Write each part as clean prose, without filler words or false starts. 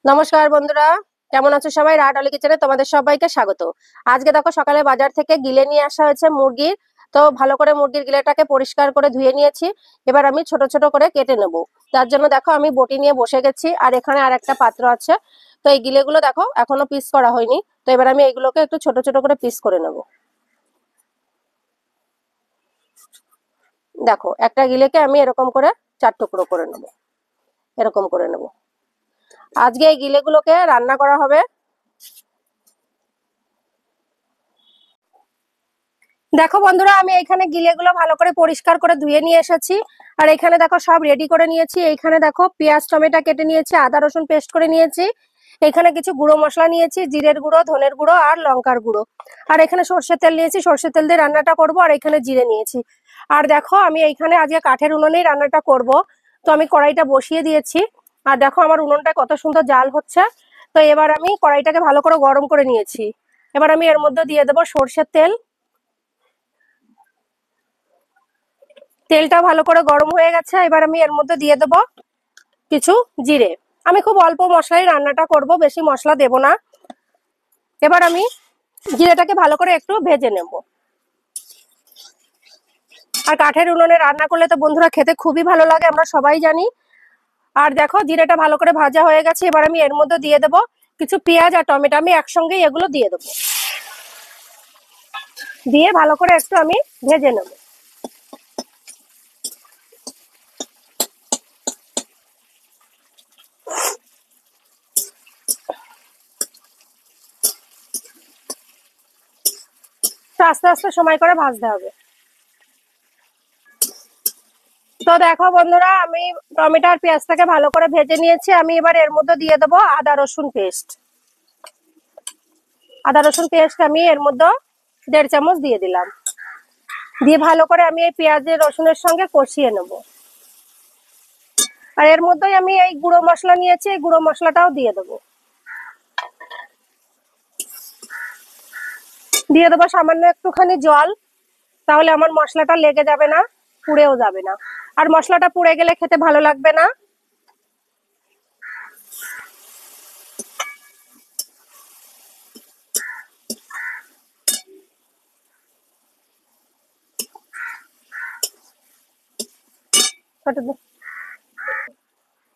নমস্কার বন্ধুরা, কেমন আছো সবাই? রাহাটলি কিচেনে তোমাদের সবাইকে স্বাগত। আজকে দেখো সকালে বাজার থেকে গিলে নিয়ে আসা হয়েছে মুরগির। তো ভালো করে মুরগির গিলেটাকে পরিষ্কার করে ধুয়ে নিয়েছি। এবার আমি ছোট ছোট করে কেটে নেব। তার জন্য দেখো আমি বটি নিয়ে বসে গেছি, আর এখানে আর একটা পাত্র আছে। তো এই গিলেগুলো দেখো এখনো পিস করা হয়নি। তো এবার আমি এইগুলোকে একটু ছোট ছোট করে পিস করে নেব। দেখো একটা গিলেকে আমি এরকম করে 4 টুকরো করে নেব, এরকম করে নেব। আজকে এই গিলেগুলোকে রান্না করা হবে। দেখো বন্ধুরা, আমি এখানে গিলেগুলো ভালো করে পরিষ্কার করে ধুয়ে নিয়ে এসেছি। আর এখানে দেখো সব রেডি করে নিয়েছি। এইখানে দেখো পেঁয়াজ টমেটো কেটে নিয়েছি, আদা রসুন পেস্ট করে নিয়েছি। এখানে কিছু গুঁড়ো মশলা নিয়েছি, জিরের গুঁড়ো, ধনের গুঁড়ো আর লঙ্কার গুঁড়ো। আর এখানে সর্ষের তেল নিয়েছি, সর্ষের তেল দিয়ে রান্নাটা করব। আর এখানে জিরে নিয়েছি। আর দেখো আমি এইখানে আজকে কাঠের উনুনেই রান্নাটা করব। তো আমি কড়াইটা বসিয়ে দিয়েছি। আর দেখো আমার উনুনটা কত সুন্দর জাল হচ্ছে। তো এবার আমি কড়াইটাকে ভালো করে গরম করে নিয়েছি। এবার আমি এর মধ্যে দিয়ে দেবো সর্ষের তেল। তেলটা ভালো করে গরম হয়ে গেছে। এবার আমি এর মধ্যে দিয়ে দেব কিছু জিরে। আমি খুব অল্প মশলাই রান্নাটা করব, বেশি মশলা দেব না। এবার আমি জিরেটাকে ভালো করে একটু ভেজে নেব। আর কাঠের উনুনে রান্না করলে তো বন্ধুরা খেতে খুবই ভালো লাগে, আমরা সবাই জানি। আর দেখো জিরেটা ভালো করে ভাজা হয়ে গেছে। এবার আমি এর মধ্যে দিয়ে দেব কিছু পেঁয়াজ আর টমেটো। আমি একসঙ্গেই এগুলো দিয়ে দেবো, দিয়ে ভালো করে একটু আমি ভেজে নেব। আস্তে আস্তে সময় করে ভাজতে হবে। তো দেখো বন্ধুরা, আমি টমেটো আর পেঁয়াজটাকে ভালো করে ভেজে নিয়েছি। আমি এবার এর মধ্যে দিয়ে দেবো আদা রসুন পেস্ট। আদা রসুন পেস্ট আমি এর মধ্যে 1.5 চামচ দিয়ে দিলাম। দিয়ে ভালো করে আমি এই পেঁয়াজের রসুনের সঙ্গে কষিয়ে নেব। আর এর মধ্যেই আমি এই গুঁড়ো মশলা নিয়েছি, এই গুঁড়ো মশলাটাও দিয়ে দেবো। দিয়ে দেবো সামান্য একটুখানি জল, তাহলে আমার মশলাটা লেগে যাবে না, পুড়েও যাবে না। আর মশলাটা পুড়ে গেলে খেতে ভালো লাগবে না।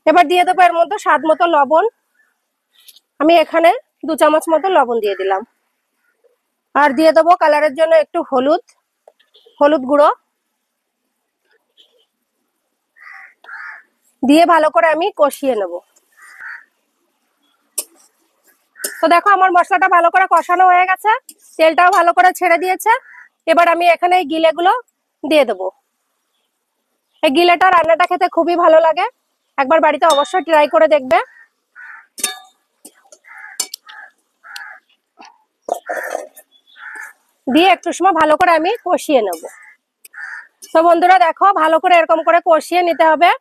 এবার দিয়ে দেবো এর মধ্যে স্বাদ মতো লবণ। আমি এখানে 2 চামচ মতো লবণ দিয়ে দিলাম। আর দিয়ে দেবো কালারের জন্য একটু হলুদ, হলুদ গুঁড়ো দিয়ে ভালো করে আমি কষিয়ে নেব। তো দেখো আমার মশলাটা ভালো করে কষানো হয়ে গেছে, তেলটাও ভালো করে ছেড়ে দিয়েছে। এবার আমি এখানে এই গিলেগুলো দিয়ে দেবো। এই গিলেটা রান্নাটা খেতে খুবই ভালো লাগে, একবার বাড়িতে অবশ্যই ট্রাই করে দেখবে। দিয়ে একটু সময় ভালো করে আমি কষিয়ে নেব। তো বন্ধুরা দেখো ভালো করে এরকম করে কষিয়ে নিতে হবে।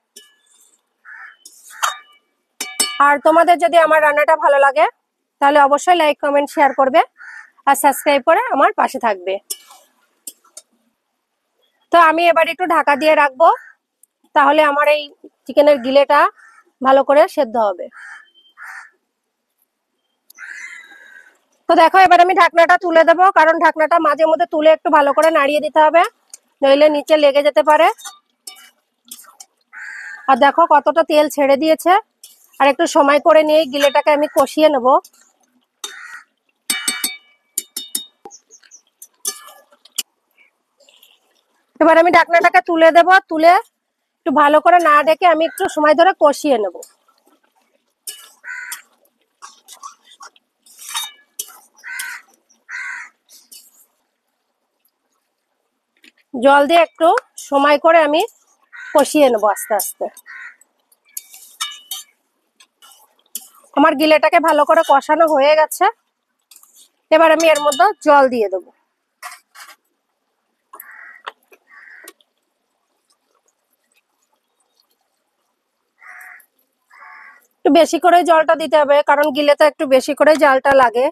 আর তোমাদের যদি আমার রান্নাটা ভালো লাগে তাহলে অবশ্যই লাইক কমেন্ট শেয়ার করবে, আর সাবস্ক্রাইব করে আমার পাশে থাকবে। তো আমি এবার একটু ঢাকা দিয়ে রাখবো, তাহলে আমার এই চিকেনের গিলেটা ভালো করে সেদ্ধ হবে। তো দেখো এবার আমি ঢাকনাটা তুলে দেবো, কারণ ঢাকনাটা মাঝে মধ্যে তুলে একটু ভালো করে নাড়িয়ে দিতে হবে, নইলে নিচে লেগে যেতে পারে। আর দেখো কতটা তেল ছেড়ে দিয়েছে। আর একটু সময় করে নিয়ে গিলেটাকে আমি কষিয়ে নেব। এবার আমি ঢাকনাটাকে তুলে দেব, তুলে একটু ভালো করে না ঢেকে আমি একটু সময় ধরে কষিয়ে নেব। জল দিয়ে একটু সময় করে আমি কষিয়ে নেব আস্তে আস্তে। আমার গিলেটাকে ভালো করে কষানো হয়ে গেছে। এবার আমি এর মধ্যে জল দিয়ে দেবো। একটু বেশি করে জলটা দিতে হবে, কারণ গিলেতে একটু বেশি করে জালটা লাগে।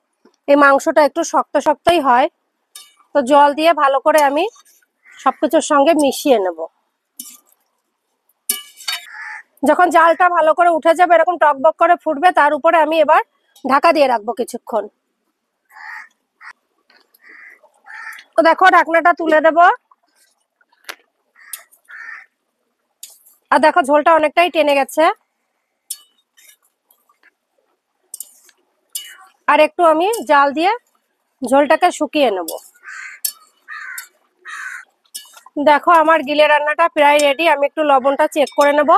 এই মাংসটা একটু শক্ত শক্তই হয়। তো জল দিয়ে ভালো করে আমি সবকিছুর সঙ্গে মিশিয়ে নেব। যখন জালটা ভালো করে উঠে যাবে, এরকম টকবক করে ফুটবে, তার উপরে আমি এবার ঢাকা দিয়ে রাখবো কিছুক্ষণ। তো দেখো ঢাকনাটা তুলে দেবো। আর দেখো ঝোলটা অনেকটাই টেনে গেছে। আর একটু আমি জাল দিয়ে ঝোলটাকে শুকিয়ে নেব। দেখো আমার গিলে রান্নাটা প্রায় রেডি। আমি একটু লবণটা চেক করে নেব।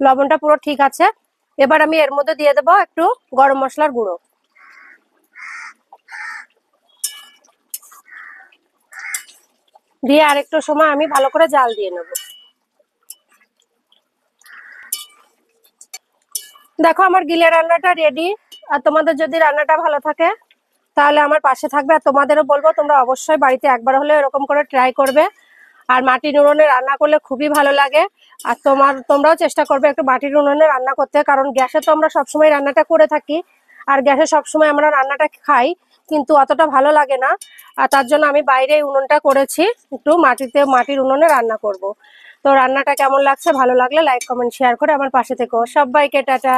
লবণটা পুরো ঠিক আছে। এবার আমি এর মধ্যে দিয়ে দেবো একটু গরম মশলার গুঁড়ো, দিয়ে আরেকটু সময় আমি ভালো করে জাল দিয়ে নেব। দেখো আমার গিলে রান্নাটা রেডি। আর তোমাদের যদি রান্নাটা ভালো থাকে তাহলে আমার পাশে থাকবে। আর তোমাদেরও বলবো তোমরা অবশ্যই বাড়িতে একবার হলে এরকম করে ট্রাই করবে। আর মাটির উনুনে রান্না করলে খুবই ভালো লাগে। আর তোমরাও চেষ্টা করবে একটু মাটির উনুনে রান্না করতে, কারণ গ্যাসে তো আমরা সবসময় রান্নাটা করে থাকি, আর গ্যাসে সবসময় আমরা রান্নাটা খাই, কিন্তু অতটা ভালো লাগে না। আর তার জন্য আমি বাইরে উনুনটা করেছি, একটু মাটির উনুনে রান্না করব। তো রান্নাটা কেমন লাগছে, ভালো লাগলে লাইক কমেন্ট শেয়ার করে আমার পাশে থেকো। সবাইকে টাটা।